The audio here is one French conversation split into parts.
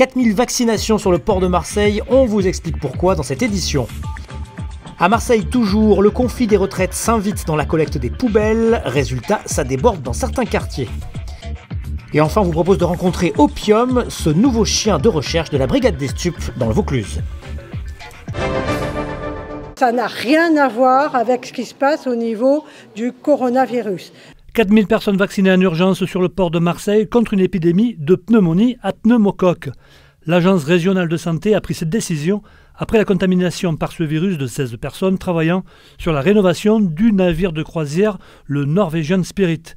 4000 vaccinations sur le port de Marseille, on vous explique pourquoi dans cette édition. À Marseille toujours, le conflit des retraites s'invite dans la collecte des poubelles, résultat, ça déborde dans certains quartiers. Et enfin, on vous propose de rencontrer Opium, ce nouveau chien de recherche de la brigade des stupes dans le Vaucluse. Ça n'a rien à voir avec ce qui se passe au niveau du coronavirus. 4000 personnes vaccinées en urgence sur le port de Marseille contre une épidémie de pneumonie à pneumocoque. L'agence régionale de santé a pris cette décision après la contamination par ce virus de 16 personnes travaillant sur la rénovation du navire de croisière, le Norwegian Spirit.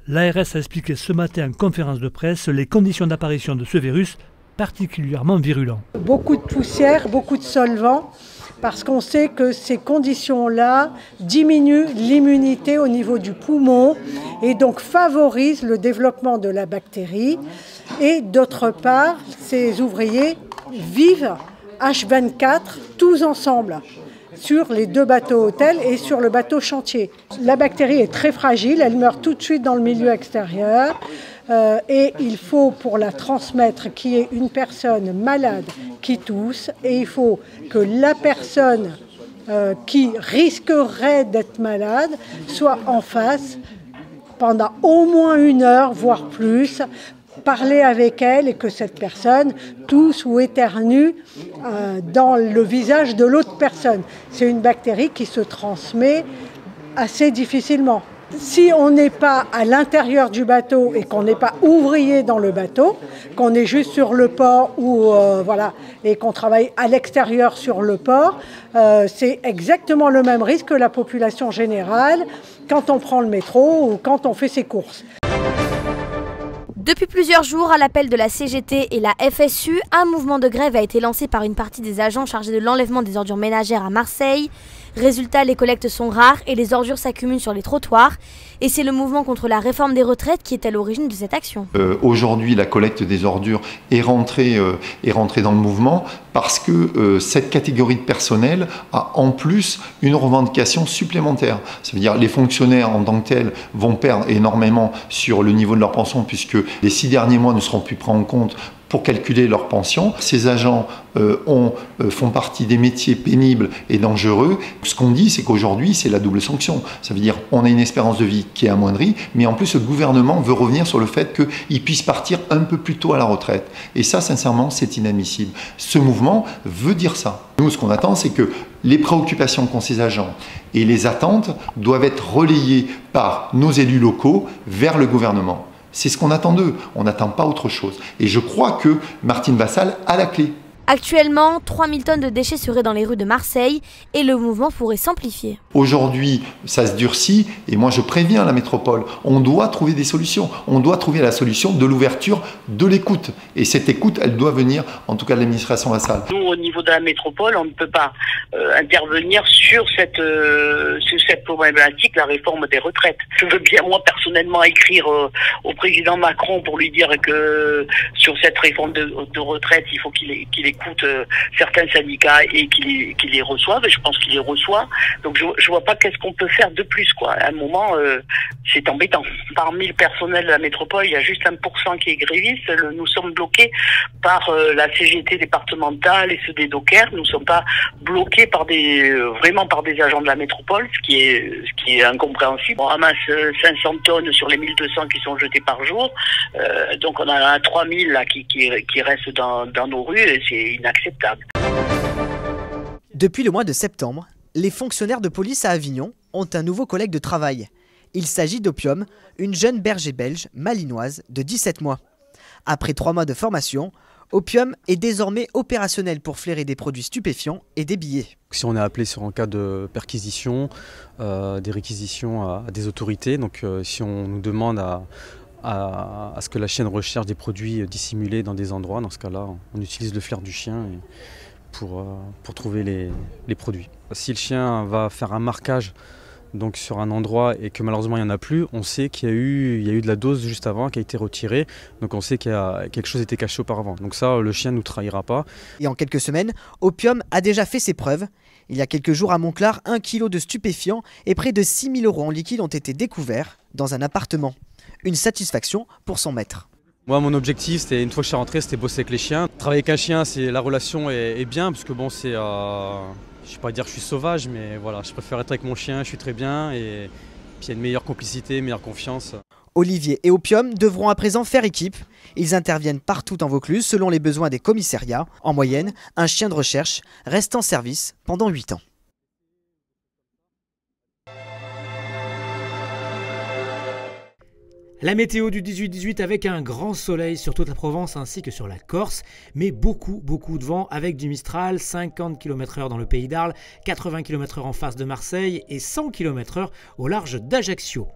L'ARS a expliqué ce matin en conférence de presse les conditions d'apparition de ce virus particulièrement virulent. Beaucoup de poussière, beaucoup de solvants, parce qu'on sait que ces conditions-là diminuent l'immunité au niveau du poumon et donc favorisent le développement de la bactérie. Et d'autre part, ces ouvriers vivent H24 tous ensemble sur les 2 bateaux hôtels et sur le bateau chantier. La bactérie est très fragile, elle meurt tout de suite dans le milieu extérieur et il faut pour la transmettre qu'il y ait une personne malade qui tousse et il faut que la personne qui risquerait d'être malade soit en face pendant au moins 1 heure, voire plus, parler avec elle et que cette personne tousse ou éternue dans le visage de l'autre personne. C'est une bactérie qui se transmet assez difficilement. Si on n'est pas à l'intérieur du bateau et qu'on n'est pas ouvrier dans le bateau, qu'on est juste sur le port ou voilà, et qu'on travaille à l'extérieur sur le port, c'est exactement le même risque que la population générale quand on prend le métro ou quand on fait ses courses. Depuis plusieurs jours, à l'appel de la CGT et la FSU, un mouvement de grève a été lancé par une partie des agents chargés de l'enlèvement des ordures ménagères à Marseille. Résultat, les collectes sont rares et les ordures s'accumulent sur les trottoirs. Et c'est le mouvement contre la réforme des retraites qui est à l'origine de cette action. Aujourd'hui, la collecte des ordures est rentrée dans le mouvement parce que cette catégorie de personnel a en plus une revendication supplémentaire. Ça veut dire que les fonctionnaires en tant que tels vont perdre énormément sur le niveau de leur pension puisque les 6 derniers mois ne seront plus pris en compte pour calculer leur pension. Ces agents font partie des métiers pénibles et dangereux. Ce qu'on dit, c'est qu'aujourd'hui, c'est la double sanction. Ça veut dire qu'on a une espérance de vie qui est amoindrie, mais en plus, le gouvernement veut revenir sur le fait qu'ils puissent partir un peu plus tôt à la retraite. Et ça, sincèrement, c'est inadmissible. Ce mouvement veut dire ça. Nous, ce qu'on attend, c'est que les préoccupations qu'ont ces agents et les attentes doivent être relayées par nos élus locaux vers le gouvernement. C'est ce qu'on attend d'eux, on n'attend pas autre chose. Et je crois que Martine Vassal a la clé. Actuellement, 3000 tonnes de déchets seraient dans les rues de Marseille et le mouvement pourrait s'amplifier. Aujourd'hui, ça se durcit et moi je préviens la métropole, on doit trouver des solutions. On doit trouver la solution de l'ouverture de l'écoute. Et cette écoute, elle doit venir, en tout cas de l'administration Vassal. Nous, au niveau de la métropole, on ne peut pas intervenir sur cette problématique, la réforme des retraites. Je veux bien, moi, personnellement, écrire au président Macron pour lui dire que sur cette réforme de retraite, il faut qu'il écoute certains syndicats et qu'il les reçoive. Et je pense qu'il les reçoit. Donc, je vois pas qu'est-ce qu'on peut faire de plus, quoi. À un moment, c'est embêtant. Parmi le personnel de la métropole, il y a juste 1% qui est gréviste. Nous sommes bloqués par la CGT départementale et ceux des dockers. Nous ne sommes pas bloqués vraiment par des agents de la métropole, ce qui est incompréhensible. On ramasse 500 tonnes sur les 1200 qui sont jetées par jour. Donc on en a 3000 là qui restent dans nos rues et c'est inacceptable. Depuis le mois de septembre, les fonctionnaires de police à Avignon ont un nouveau collègue de travail. Il s'agit d'Opium, une jeune berger belge malinoise de 17 mois. Après 3 mois de formation, Opium est désormais opérationnel pour flairer des produits stupéfiants et des billets. Si on est appelé sur un cas de perquisition, des réquisitions à des autorités, donc si on nous demande à ce que la chienne recherche des produits dissimulés dans des endroits, dans ce cas-là, on utilise le flair du chien pour trouver les produits. Si le chien va faire un marquage donc sur un endroit et que malheureusement il n'y en a plus, on sait qu'il y a eu de la dose juste avant qui a été retirée, donc on sait qu'il y a quelque chose était caché auparavant. Donc ça, le chien ne nous trahira pas. Et en quelques semaines, Opium a déjà fait ses preuves. Il y a quelques jours à Montclar, 1 kg de stupéfiants et près de 6 000 € en liquide ont été découverts dans un appartement. Une satisfaction pour son maître. Moi, mon objectif, c'était une fois que je suis rentré, c'était bosser avec les chiens. Travailler avec un chien, la relation est bien, parce que bon, je ne vais pas dire que je suis sauvage, mais voilà, je préfère être avec mon chien, je suis très bien, et puis il y a une meilleure complicité, une meilleure confiance. Olivier et Opium devront à présent faire équipe. Ils interviennent partout en Vaucluse selon les besoins des commissariats. En moyenne, un chien de recherche reste en service pendant 8 ans. La météo du 18-18 avec un grand soleil sur toute la Provence ainsi que sur la Corse, mais beaucoup de vent avec du Mistral, 50 km/h dans le Pays d'Arles, 80 km/h en face de Marseille et 100 km/h au large d'Ajaccio.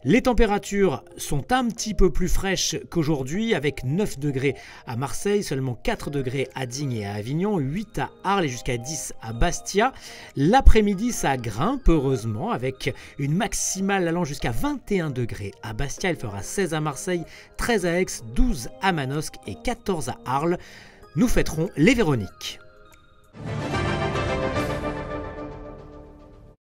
Les températures sont un petit peu plus fraîches qu'aujourd'hui avec 9 degrés à Marseille, seulement 4 degrés à Digne et à Avignon, 8 à Arles et jusqu'à 10 à Bastia. L'après-midi, ça grimpe heureusement avec une maximale allant jusqu'à 21 degrés à Bastia. Il fera 16 à Marseille, 13 à Aix, 12 à Manosque et 14 à Arles. Nous fêterons les Véroniques.